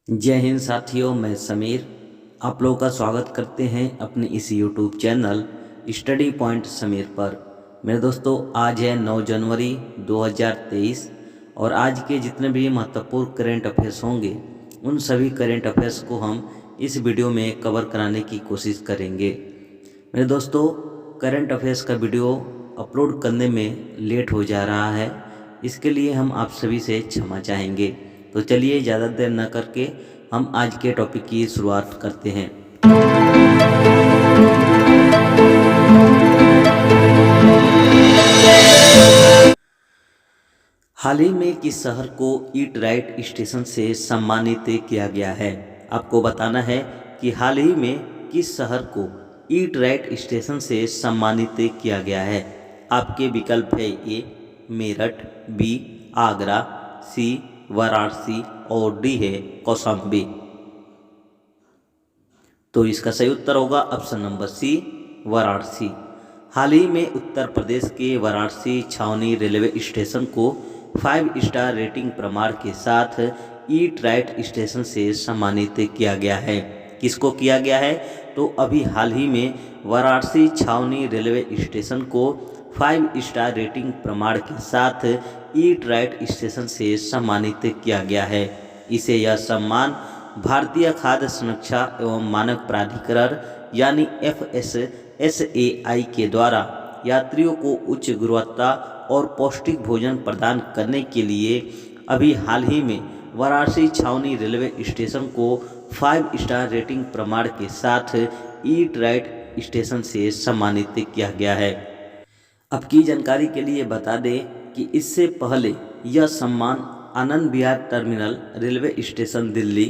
जय हिंद साथियों, मैं समीर आप लोगों का स्वागत करते हैं अपने इस YouTube channel study point Sameer पर। मेरे दोस्तों, आज है 9 जनवरी 2023 और आज के जितने भी महत्वपूर्ण करेंट अफेयर्स होंगे उन सभी करेंट अफेयर्स को हम इस वीडियो में कवर कराने की कोशिश करेंगे। मेरे दोस्तों, करंट अफेयर्स का वीडियो अपलोड करने में लेट हो जा रहा है, इसके लिए हम आप सभी से क्षमा चाहेंगे। तो चलिए ज़्यादा देर न करके हम आज के टॉपिक की शुरुआत करते हैं। हाल ही में किस शहर को ईट राइट स्टेशन से सम्मानित किया गया है? आपको बताना है कि हाल ही में किस शहर को ईट राइट स्टेशन से सम्मानित किया गया है। आपके विकल्प है ए मेरठ, बी आगरा, सी वाराणसी और डी है कौशाम्बी। तो इसका सही उत्तर होगा ऑप्शन नंबर सी वाराणसी। हाल ही में उत्तर प्रदेश के वाराणसी छावनी रेलवे स्टेशन को 5 स्टार रेटिंग प्रमाण के साथ ईट राइट स्टेशन से सम्मानित किया गया है। किसको किया गया है? तो अभी हाल ही में वाराणसी छावनी रेलवे स्टेशन को 5 स्टार रेटिंग प्रमाण के साथ ईट राइट स्टेशन से सम्मानित किया गया है। इसे यह सम्मान भारतीय खाद्य सुरक्षा एवं मानक प्राधिकरण यानी FSSAI के द्वारा यात्रियों को उच्च गुणवत्ता और पौष्टिक भोजन प्रदान करने के लिए अभी हाल ही में वाराणसी छावनी रेलवे स्टेशन को 5 स्टार रेटिंग प्रमाण के साथ ईट राइट स्टेशन से सम्मानित किया गया है। अब की जानकारी के लिए बता दें कि इससे पहले यह सम्मान Anand Vihar terminal railway station Delhi,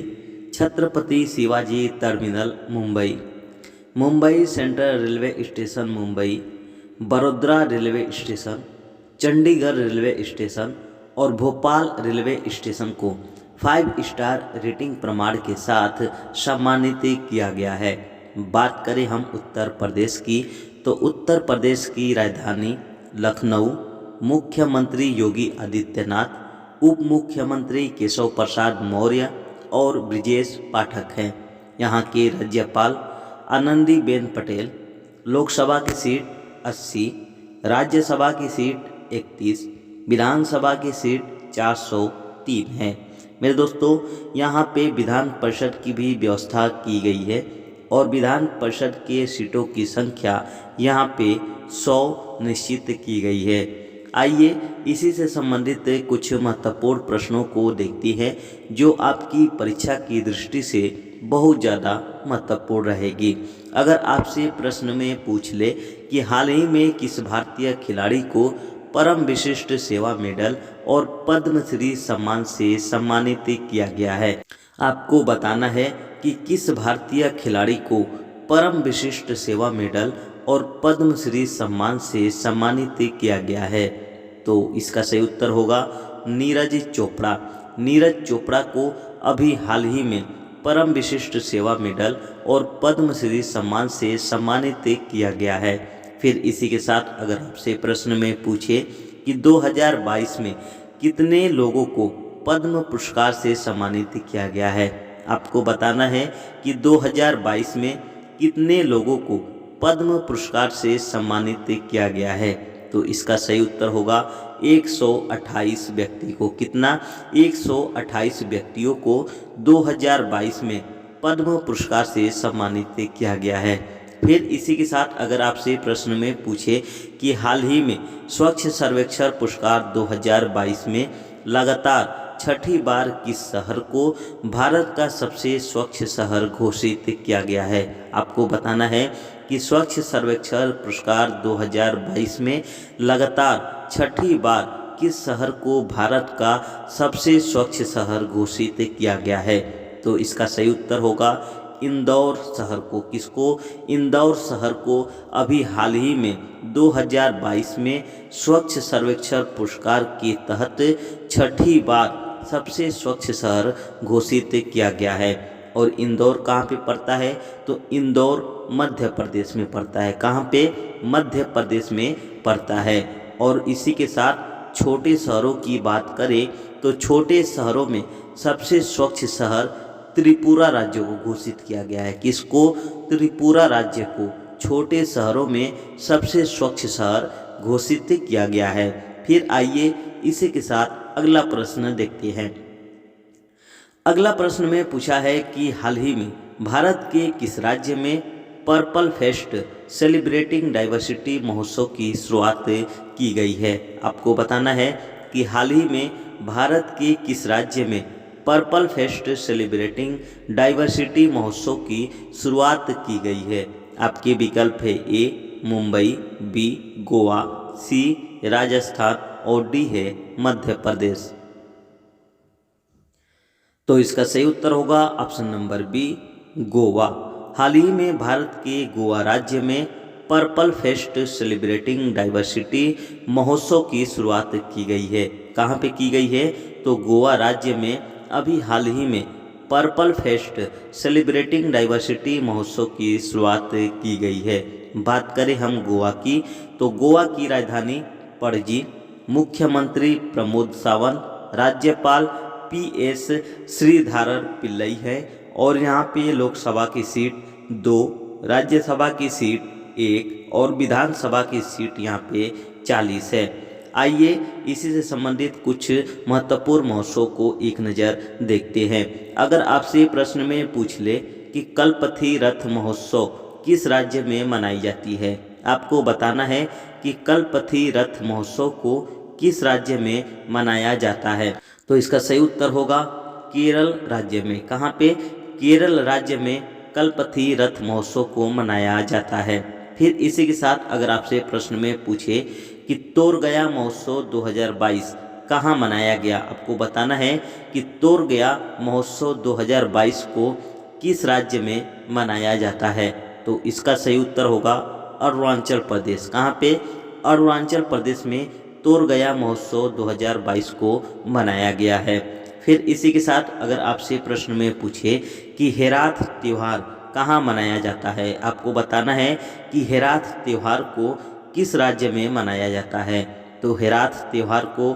Chhatrapati Shivaji terminal Mumbai, Mumbai central railway station Mumbai, Vadodara railway station, Chandigarh railway station और भोपाल रेलवे स्टेशन को 5 स्टार रेटिंग प्रमाण के साथ सम्मानित किया गया है। बात करें हम उत्तर प्रदेश की, तो उत्तर प्रदेश की राजधानी लखनऊ मुख्यमंत्री योगी आदित्यनाथ, उप मुख्यमंत्री केशव प्रसाद मौर्य और ब्रिजेश पाठक हैं। यहाँ के राज्यपाल आनंदीबेन पटेल। लोकसभा की सीट 80, राज्यसभा की सीट 31, विधानसभा की सीट 403 है। मेरे दोस्तों, यहाँ पे विधान परिषद की भी व्यवस्था की गई है और विधान परिषद के सीटों की संख्या यहाँ पे 100 निश्चित की गई है। आइए इसी से संबंधित कुछ महत्वपूर्ण प्रश्नों को देखते हैं जो आपकी परीक्षा की दृष्टि से बहुत ज़्यादा महत्वपूर्ण रहेगी। अगर आपसे प्रश्न में पूछ ले कि हाल ही में किस भारतीय खिलाड़ी को परम विशिष्ट सेवा मेडल और पद्मश्री सम्मान से सम्मानित किया गया है, आपको बताना है कि किस भारतीय खिलाड़ी को परम विशिष्ट सेवा मेडल और पद्मश्री सम्मान से सम्मानित किया गया है। तो इसका सही उत्तर होगा नीरज चोपड़ा। नीरज चोपड़ा को अभी हाल ही में परम विशिष्ट सेवा मेडल और पद्मश्री सम्मान से सम्मानित किया गया है। फिर इसी के साथ अगर आपसे प्रश्न में पूछे कि 2022 में कितने लोगों को पद्म पुरस्कार से सम्मानित किया गया है, आपको बताना है कि 2022 में कितने लोगों को पद्म पुरस्कार से सम्मानित किया गया है। तो इसका सही उत्तर होगा 128 व्यक्ति को। कितना? 128 व्यक्तियों को 2022 में पद्म पुरस्कार से सम्मानित किया गया है। फिर इसी के साथ अगर आपसे प्रश्न में पूछे कि हाल ही में स्वच्छ सर्वेक्षण पुरस्कार 2022 में लगातार छठी बार किस शहर को भारत का सबसे स्वच्छ शहर घोषित किया गया है, आपको बताना है कि स्वच्छ सर्वेक्षण पुरस्कार 2022 में लगातार छठी बार किस शहर को भारत का सबसे स्वच्छ शहर घोषित किया गया है। तो इसका सही उत्तर होगा इंदौर शहर को। किसको? इंदौर शहर को अभी हाल ही में 2022 में स्वच्छ सर्वेक्षण पुरस्कार के तहत छठी बार सबसे स्वच्छ शहर घोषित किया गया है। और इंदौर कहाँ पे पड़ता है? तो इंदौर मध्य प्रदेश में पड़ता है। कहाँ पे? मध्य प्रदेश में पड़ता है। और इसी के साथ छोटे शहरों की बात करें तो छोटे शहरों में सबसे स्वच्छ शहर त्रिपुरा राज्य को घोषित किया गया है। किसको? त्रिपुरा राज्य को छोटे शहरों में सबसे स्वच्छ शहर घोषित किया गया है। फिर आइए इसी के साथ अगला प्रश्न देखते हैं। अगला प्रश्न में पूछा है कि हाल ही में भारत के किस राज्य में पर्पल फेस्ट सेलिब्रेटिंग डाइवर्सिटी महोत्सव की शुरुआत की गई है। आपको बताना है कि हाल ही में भारत के किस राज्य में पर्पल फेस्ट सेलिब्रेटिंग डाइवर्सिटी महोत्सव की शुरुआत की गई है। आपके विकल्प है ए मुंबई, बी गोवा, सी राजस्थान और डी है मध्य प्रदेश। तो इसका सही उत्तर होगा ऑप्शन नंबर बी गोवा। हाल ही में भारत के गोवा राज्य में पर्पल फेस्ट सेलिब्रेटिंग डाइवर्सिटी महोत्सव की शुरुआत की गई है। कहाँ पे की गई है? तो गोवा राज्य में अभी हाल ही में पर्पल फेस्ट सेलिब्रेटिंग डाइवर्सिटी महोत्सव की शुरुआत की गई है। बात करें हम गोवा की, तो गोवा की राजधानी पणजी, मुख्यमंत्री प्रमोद सावंत, राज्यपाल PS श्रीधरन पिल्लई है और यहाँ पे लोकसभा की सीट 2, राज्यसभा की सीट 1 और विधानसभा की सीट यहाँ पे 40 है। आइए इसी से संबंधित कुछ महत्वपूर्ण महोत्सव को एक नज़र देखते हैं। अगर आपसे प्रश्न में पूछ ले कि कल्पथी रथ महोत्सव किस राज्य में मनाई जाती है, आपको बताना है कि कल्पथी रथ महोत्सव को किस राज्य में मनाया जाता है। तो इसका सही उत्तर होगा केरल राज्य में। कहाँ पे? केरल राज्य में कल्पथी रथ महोत्सव को मनाया जाता है। फिर इसी के साथ अगर आपसे प्रश्न में पूछे कि तोर गया महोत्सव 2022 कहाँ मनाया गया, आपको बताना है कि तोर गया महोत्सव 2022 को किस राज्य में मनाया जाता है। तो इसका सही उत्तर होगा अरुणाचल प्रदेश। कहाँ पे? अरुणाचल प्रदेश में तोर गया महोत्सव 2022 को मनाया गया है। फिर इसी के साथ अगर आपसे प्रश्न में पूछे कि हेराथ त्यौहार कहाँ मनाया जाता है, आपको बताना है कि हेराथ त्यौहार को किस राज्य में मनाया जाता है। तो हेराथ त्यौहार को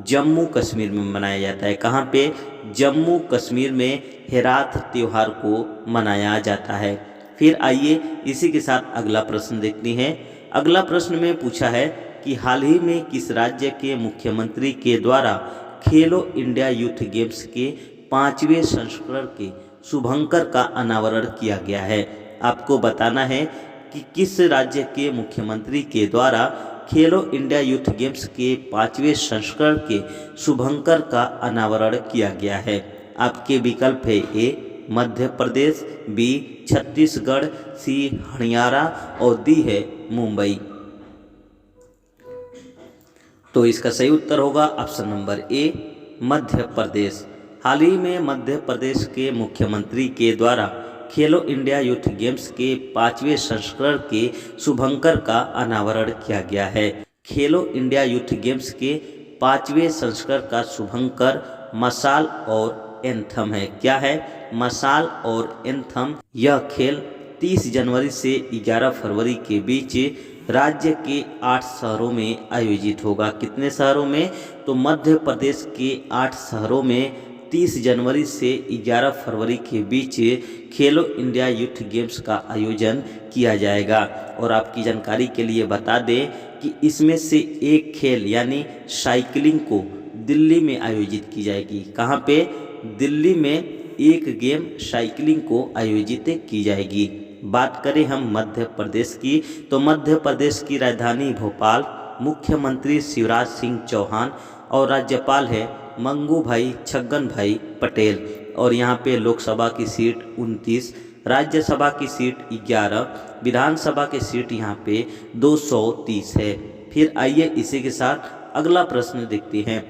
जम्मू कश्मीर में मनाया जाता है। कहाँ पे? जम्मू कश्मीर में हेराथ त्यौहार को मनाया जाता है। फिर आइए इसी के साथ अगला प्रश्न देखते हैं। अगला प्रश्न में पूछा है कि हाल ही में किस राज्य के मुख्यमंत्री के द्वारा खेलो इंडिया यूथ गेम्स के 5वें संस्करण के शुभंकर का अनावरण किया गया है। आपको बताना है कि किस राज्य के मुख्यमंत्री के द्वारा खेलो इंडिया यूथ गेम्स के 5वें संस्करण के शुभंकर का अनावरण किया गया है। आपके विकल्प है ए मध्य प्रदेश, बी छत्तीसगढ़, सी हरियाणा और डी है मुंबई। तो इसका सही उत्तर होगा option number A Madhya Pradesh. हाल ही में मध्य प्रदेश के मुख्यमंत्री के द्वारा खेलो इंडिया यूथ गेम्स के 5वें संस्करण के शुभंकर का अनावरण किया गया है। खेलो इंडिया यूथ गेम्स के 5वें संस्करण का शुभंकर मशाल और एंथम है। क्या है? मशाल और एंथम। यह खेल 30 जनवरी से 11 फरवरी के बीच राज्य के 8 शहरों में आयोजित होगा। कितने शहरों में? तो मध्य प्रदेश के 8 शहरों में 30 जनवरी से 11 फरवरी के बीच खेलो इंडिया यूथ गेम्स का आयोजन किया जाएगा। और आपकी जानकारी के लिए बता दें कि इसमें से एक खेल यानी साइकिलिंग को दिल्ली में आयोजित की जाएगी। कहाँ पे? दिल्ली में एक गेम साइकिलिंग को आयोजित की जाएगी। बात करें हम मध्य प्रदेश की, तो मध्य प्रदेश की राजधानी भोपाल, मुख्यमंत्री शिवराज सिंह चौहान और राज्यपाल है मंगू भाई छगन भाई पटेल। और यहाँ पे लोकसभा की सीट 29, राज्यसभा की सीट 11, विधानसभा की सीट यहाँ पे 230 है। फिर आइए इसी के साथ अगला प्रश्न देखते हैं।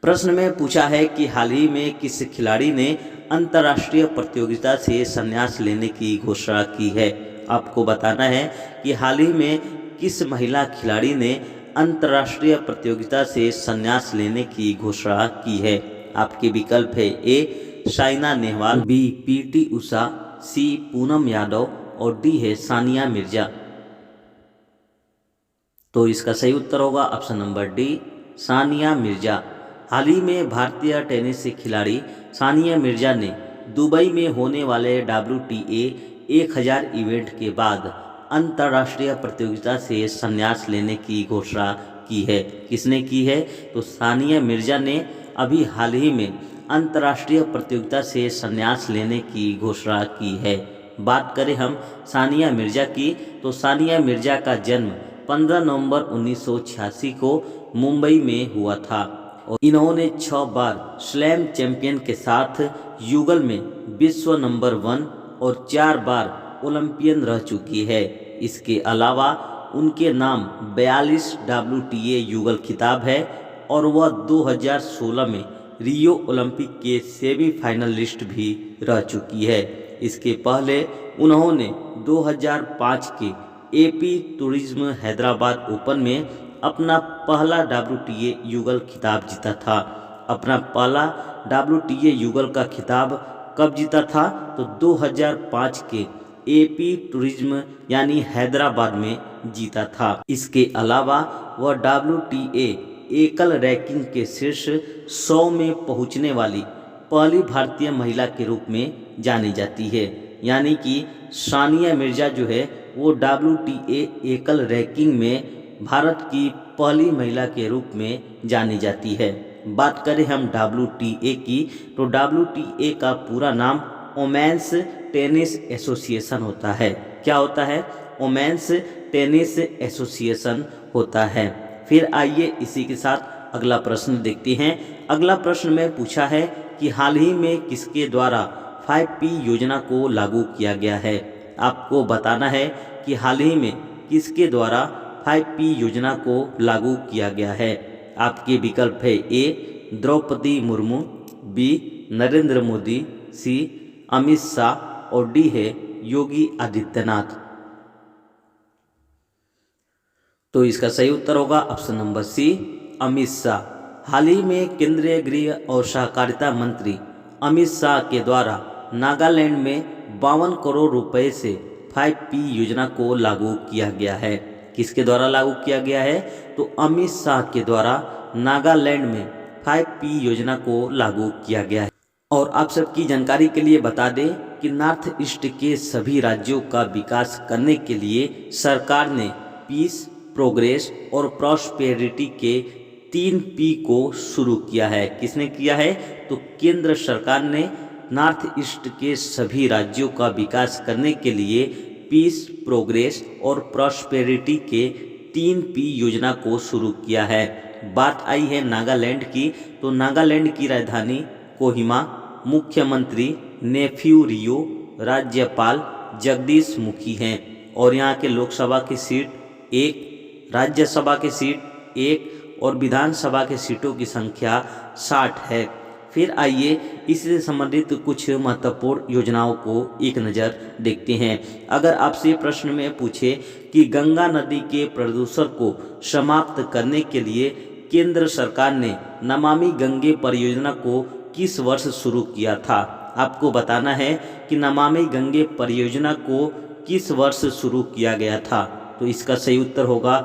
प्रश्न में पूछा है कि हाल ही में किस खिलाड़ी ने अंतर्राष्ट्रीय प्रतियोगिता से संन्यास लेने की घोषणा की है। आपको बताना है कि हाल ही में किस महिला खिलाड़ी ने अंतर्राष्ट्रीय प्रतियोगिता से संन्यास लेने की घोषणा की है। आपके विकल्प है ए साइना नेहवाल, बी PT उषा, सी पूनम यादव और डी है सानिया मिर्जा। तो इसका सही उत्तर होगा option number D Sania Mirza. हाल ही में भारतीय टेनिस खिलाड़ी सानिया मिर्जा ने दुबई में होने वाले WTA 1000 इवेंट के बाद अंतर्राष्ट्रीय प्रतियोगिता से संन्यास लेने की घोषणा की है। किसने की है? तो सानिया मिर्जा ने अभी हाल ही में अंतर्राष्ट्रीय प्रतियोगिता से संन्यास लेने की घोषणा की है। बात करें हम सानिया मिर्जा की, तो सानिया मिर्जा का जन्म 15 नवंबर 1986 को मुंबई में हुआ था और इन्होंने 6 बार स्लैम चैंपियन के साथ युगल में विश्व नंबर 1 और 4 बार ओलंपियन रह चुकी है। इसके अलावा उनके नाम 42 WTA युगल खिताब है और वह 2016 में रियो ओलंपिक के सेमीफाइनलिस्ट भी रह चुकी है। इसके पहले उन्होंने 2005 के AP टूरिज्म हैदराबाद ओपन में अपना पहला WTA युगल खिताब जीता था। अपना पहला WTA युगल का खिताब कब जीता था? तो 2005 के AP टूरिज्म यानी हैदराबाद में जीता था। इसके अलावा वह WTA एकल रैंकिंग के शीर्ष 100 में पहुंचने वाली पहली भारतीय महिला के रूप में जानी जाती है। यानी कि सानिया मिर्जा जो है वो WTA एकल रैंकिंग में भारत की पहली महिला के रूप में जानी जाती है। बात करें हम WTA की, तो WTA का पूरा नाम वुमेन्स टेनिस एसोसिएशन होता है। क्या होता है? वुमेन्स टेनिस एसोसिएशन होता है। फिर आइए इसी के साथ अगला प्रश्न देखते हैं। अगला प्रश्न में पूछा है कि हाल ही में किसके द्वारा 5P योजना को लागू किया गया है। आपको बताना है कि हाल ही में किसके द्वारा 5P योजना को लागू किया गया है। आपके विकल्प है A Draupadi Murmu, B Narendra Modi, C Amit Shah और D है योगी आदित्यनाथ। तो इसका सही उत्तर होगा option number C Amit Shah. हाल ही में केंद्रीय गृह और सहकारिता मंत्री अमित शाह के द्वारा नागालैंड में 52 करोड़ रुपए से 5P योजना को लागू किया गया है। किसके द्वारा लागू किया गया है? तो अमित शाह के द्वारा नागालैंड में 5P योजना को लागू किया गया है। और आप सबकी जानकारी के लिए बता दें कि नॉर्थ ईस्ट के सभी राज्यों का विकास करने के लिए सरकार ने पीस, प्रोग्रेस और प्रॉस्पेरिटी के 3P को शुरू किया है। किसने किया है? तो केंद्र सरकार ने नॉर्थ ईस्ट के सभी राज्यों का विकास करने के लिए पीस, प्रोग्रेस और प्रॉस्पेरिटी के 3P योजना को शुरू किया है। बात आई है नागालैंड की, तो नागालैंड की राजधानी कोहिमा, मुख्यमंत्री नेफ्यू रियो, राज्यपाल जगदीश मुखी हैं और यहाँ के लोकसभा की सीट 1, राज्यसभा की सीट 1 और विधानसभा के सीटों की संख्या 60 है। फिर आइए इससे संबंधित कुछ महत्वपूर्ण योजनाओं को एक नज़र देखते हैं। अगर आपसे प्रश्न में पूछे कि गंगा नदी के प्रदूषण को समाप्त करने के लिए केंद्र सरकार ने नमामि गंगे परियोजना को किस वर्ष शुरू किया था, आपको बताना है कि नमामि गंगे परियोजना को किस वर्ष शुरू किया गया था। तो इसका सही उत्तर होगा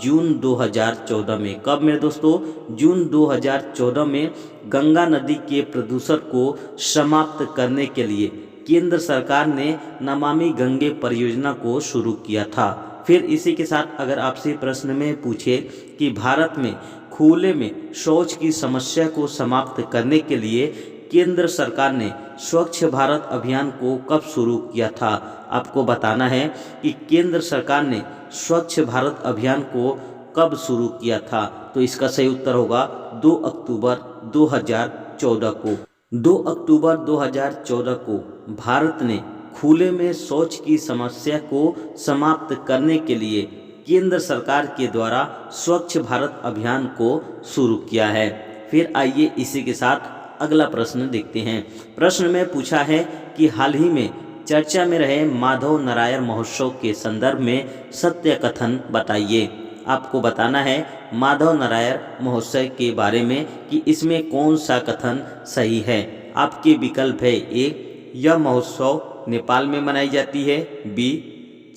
जून 2014 में। कब मेरे दोस्तों? जून 2014 में गंगा नदी के प्रदूषण को समाप्त करने के लिए केंद्र सरकार ने नमामि गंगे परियोजना को शुरू किया था। फिर इसी के साथ अगर आपसे प्रश्न में पूछे कि भारत में खुले में शौच की समस्या को समाप्त करने के लिए केंद्र सरकार ने स्वच्छ भारत अभियान को कब शुरू किया था, आपको बताना है कि केंद्र सरकार ने स्वच्छ भारत अभियान को कब शुरू किया था। तो इसका सही उत्तर होगा 2 अक्टूबर 2014 को। 2 अक्टूबर 2014 को भारत ने खुले में शौच की समस्या को समाप्त करने के लिए केंद्र सरकार के द्वारा स्वच्छ भारत अभियान को शुरू किया है। फिर आइए इसी के साथ अगला प्रश्न देखते हैं। प्रश्न में पूछा है कि हाल ही में चर्चा में रहे माधव नारायण महोत्सव के संदर्भ में सत्य कथन बताइए। आपको बताना है माधव नारायण महोत्सव के बारे में कि इसमें कौन सा कथन सही है। आपके विकल्प है A यह महोत्सव नेपाल में मनाई जाती है, B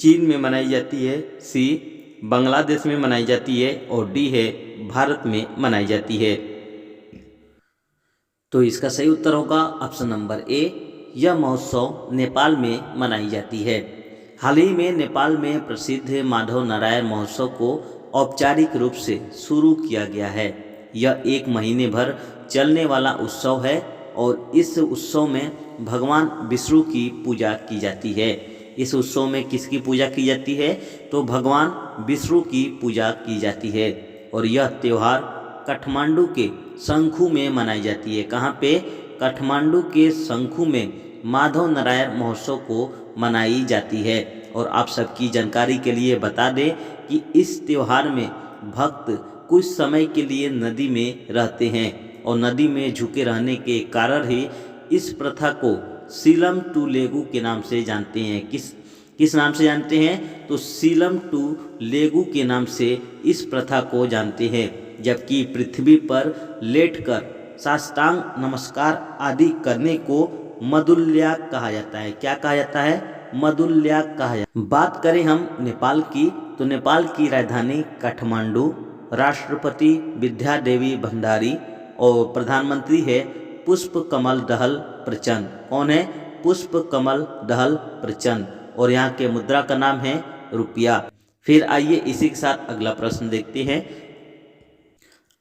चीन में मनाई जाती है, C बांग्लादेश में मनाई जाती है और D है भारत में मनाई जाती है। तो इसका सही उत्तर होगा ऑप्शन नंबर A यह महोत्सव नेपाल में मनाई जाती है। हाल ही में नेपाल में प्रसिद्ध माधव नारायण महोत्सव को औपचारिक रूप से शुरू किया गया है। यह 1 महीने भर चलने वाला उत्सव है और इस उत्सव में भगवान विष्णु की पूजा की जाती है। इस उत्सव में किसकी पूजा की जाती है? तो भगवान विष्णु की पूजा की जाती है। और यह त्यौहार काठमांडू के शंखू में मनाई जाती है। कहाँ पे? काठमांडू के शंखू में माधव नारायण महोत्सव को मनाई जाती है। और आप सबकी जानकारी के लिए बता दें कि इस त्यौहार में भक्त कुछ समय के लिए नदी में रहते हैं और नदी में झुके रहने के कारण ही इस प्रथा को सीलम टू लेगू के नाम से जानते हैं। किस नाम से जानते हैं? तो सीलम टू लेगू के नाम से इस प्रथा को जानते हैं। जबकि पृथ्वी पर लेटकर साष्टांग नमस्कार आदि करने को मदुल्याग कहा जाता है। क्या कहा जाता है? मदुल्याग कहा जाता है। बात करें हम नेपाल की, तो नेपाल की राजधानी काठमांडू, राष्ट्रपति विद्या देवी भंडारी और प्रधानमंत्री है पुष्पकमल दहल प्रचंड। कौन है? पुष्पकमल दहल प्रचंड। और यहाँ के मुद्रा का नाम है रुपया। फिर आइए इसी के साथ अगला प्रश्न देखते हैं।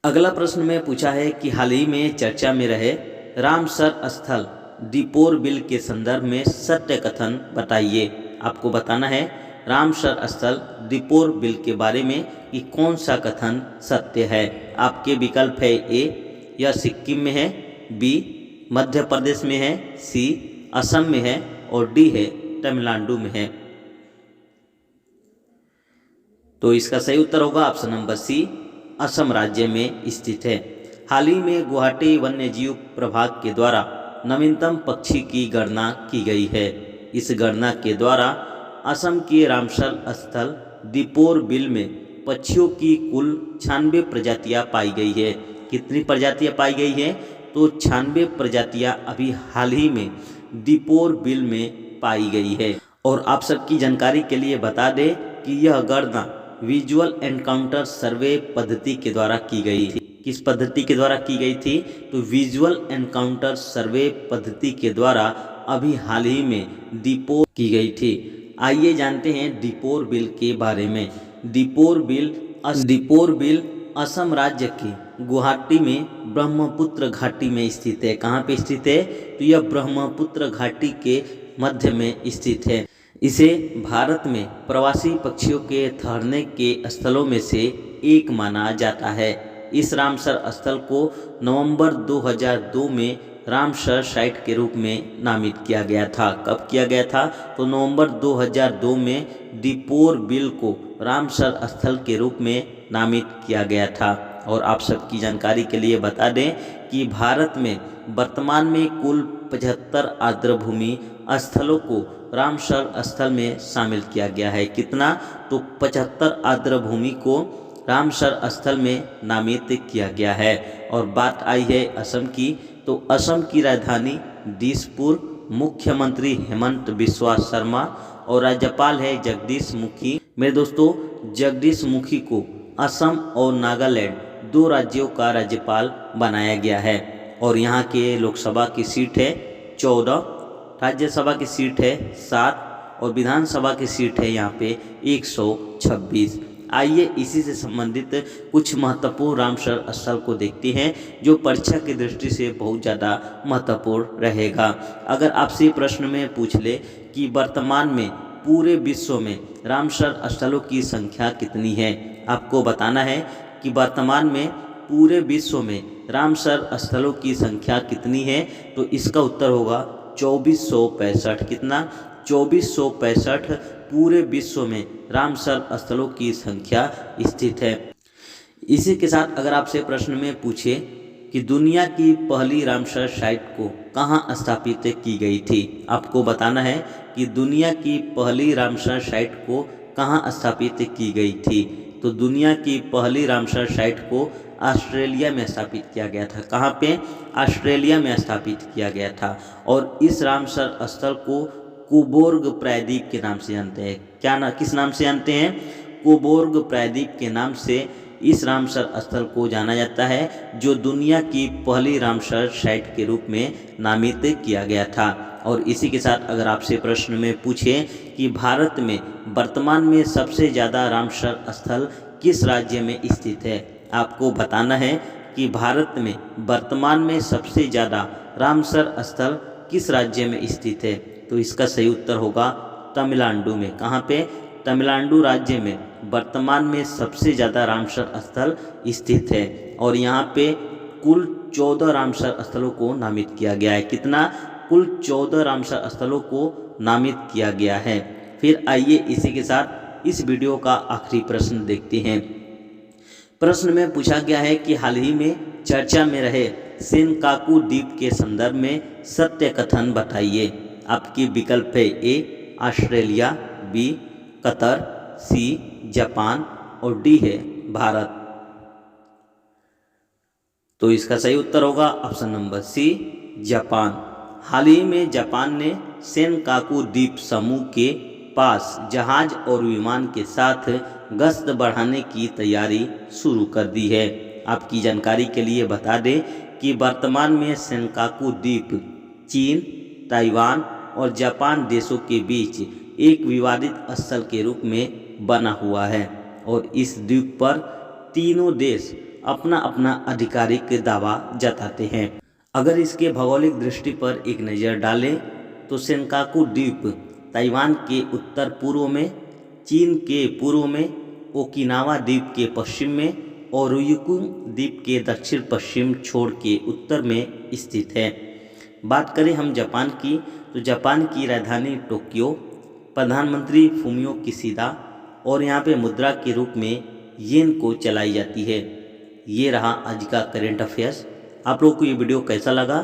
अगला प्रश्न में पूछा है कि हाल ही में चर्चा में रहे रामसर स्थल दीपोर बिल के संदर्भ में सत्य कथन बताइए। आपको बताना है रामसर स्थल दीपोर बिल के बारे में कि कौन सा कथन सत्य है। आपके विकल्प है ए, यह सिक्किम में है, बी मध्य प्रदेश में है, सी असम में है और डी है तमिलनाडु में है। तो इसका सही उत्तर होगा ऑप्शन नंबर सी, असम राज्य में स्थित है। हाल ही में गुवाहाटी वन्यजीव प्रभाग के द्वारा नवीनतम पक्षी की गणना की गई है। इस गणना के द्वारा असम के रामसर स्थल दीपोर बिल में पक्षियों की कुल 96 प्रजातियां पाई गई है। कितनी प्रजातियां पाई गई है? तो 96 प्रजातियां अभी हाल ही में दीपोर बिल में पाई गई है। और आप सबकी जानकारी के लिए बता दें कि यह गणना विजुअल एनकाउंटर सर्वे पद्धति के द्वारा की गई थी। किस पद्धति के द्वारा की गई थी? तो विजुअल एनकाउंटर सर्वे पद्धति के द्वारा अभी हाल ही में दीपोर की गई थी। आइए जानते हैं दीपोर बिल के बारे में। दीपोर बिल असम राज्य के गुवाहाटी में ब्रह्मपुत्र घाटी में स्थित है। कहाँ पे स्थित है? तो यह ब्रह्मपुत्र घाटी के मध्य में स्थित है। इसे भारत में प्रवासी पक्षियों के ठहरने के स्थलों में से एक माना जाता है। इस रामसर स्थल को नवंबर 2002 में रामसर साइट के रूप में नामित किया गया था। कब किया गया था? तो नवंबर 2002 में दीपोर बिल को रामसर स्थल के रूप में नामित किया गया था। और आप सबकी जानकारी के लिए बता दें कि भारत में वर्तमान में कुल 75 आर्द्रभूमि स्थलों को रामसर स्थल में शामिल किया गया है। कितना? तो 75 आर्द्रभूमि को रामसर स्थल में नामित किया गया है। और बात आई है असम की, तो असम की राजधानी दिसपुर, मुख्यमंत्री हेमंत बिस्वा शर्मा और राज्यपाल है जगदीश मुखी। मेरे दोस्तों, जगदीश मुखी को असम और नागालैंड 2 राज्यों का राज्यपाल बनाया गया है। और यहाँ के लोकसभा की सीट है 14, राज्यसभा की सीट है 7 और विधानसभा की सीट है यहाँ पे 126। आइए इसी से संबंधित कुछ महत्वपूर्ण रामसर स्थल को देखते हैं जो परीक्षा की दृष्टि से बहुत ज़्यादा महत्वपूर्ण रहेगा। अगर आपसे प्रश्न में पूछ ले कि वर्तमान में पूरे विश्व में रामसर स्थलों की संख्या कितनी है, आपको बताना है कि वर्तमान में पूरे विश्व में रामसर स्थलों की संख्या कितनी है। तो इसका उत्तर होगा 2465। कितना? 2465 पूरे विश्व में रामसर स्थलों की संख्या स्थित है। इसी के साथ अगर आपसे प्रश्न में पूछे कि दुनिया की पहली रामसर साइट को कहाँ स्थापित की गई थी, आपको बताना है कि दुनिया की पहली रामसर साइट को कहाँ स्थापित की गई थी। तो दुनिया की पहली रामसर साइट को ऑस्ट्रेलिया में स्थापित किया गया था। कहाँ पे? ऑस्ट्रेलिया में स्थापित किया गया था। और इस रामसर स्थल को कोबोर्ग प्रायद्वीप के नाम से जानते हैं। किस नाम से जानते हैं? कोबोर्ग प्रायद्वीप के नाम से इस रामसर स्थल को जाना जाता है, जो दुनिया की पहली रामसर साइट के रूप में नामित किया गया था। और इसी के साथ अगर आपसे प्रश्न में पूछे कि भारत में वर्तमान में सबसे ज़्यादा रामसर स्थल किस राज्य में स्थित है, आपको बताना है कि भारत में वर्तमान में सबसे ज़्यादा रामसर स्थल किस राज्य में स्थित है। तो इसका सही उत्तर होगा तमिलनाडु में। कहाँ पे? तमिलनाडु राज्य में वर्तमान में सबसे ज़्यादा रामसर स्थल स्थित है। और यहाँ पे कुल 14 रामसर स्थलों को नामित किया गया है। कितना? कुल 14 रामसर स्थलों को नामित किया गया है। फिर आइए इसी के साथ इस वीडियो का आखिरी प्रश्न देखते हैं। प्रश्न में पूछा गया है कि हाल ही में चर्चा में रहे सेनकाकू द्वीप के संदर्भ में सत्य कथन बताइए। आपके विकल्प है A Australia, B Qatar, C Japan और डी है भारत। तो इसका सही उत्तर होगा ऑप्शन नंबर सी जापान। हाल ही में जापान ने सेनकाकू द्वीप समूह के पास जहाज और विमान के साथ गश्त बढ़ाने की तैयारी शुरू कर दी है। आपकी जानकारी के लिए बता दें कि वर्तमान में सेनकाकू द्वीप चीन, ताइवान और जापान देशों के बीच एक विवादित स्थल के रूप में बना हुआ है। और इस द्वीप पर तीनों देश अपना अपना आधिकारिक दावा जताते हैं। अगर इसके भौगोलिक दृष्टि पर एक नज़र डालें तो सेनकाकू द्वीप ताइवान के उत्तर पूर्व में, चीन के पूर्व में, ओकिनावा द्वीप के पश्चिम में और ryukyu द्वीप के दक्षिण पश्चिम छोर के उत्तर में स्थित है। बात करें हम जापान की, तो जापान की राजधानी टोक्यो, प्रधानमंत्री फूमियो किशिदा और यहाँ पे मुद्रा के रूप में येन को चलाई जाती है। ये रहा आज का करेंट अफेयर्स। आप लोगों को ये वीडियो कैसा लगा,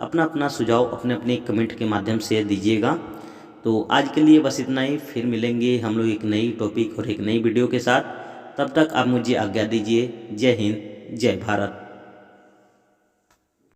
अपना अपना सुझाव अपने अपने कमेंट के माध्यम से दीजिएगा। तो आज के लिए बस इतना ही। फिर मिलेंगे हम लोग एक नई टॉपिक और एक नई वीडियो के साथ। तब तक आप मुझे आज्ञा दीजिए। जय हिंद, जय भारत।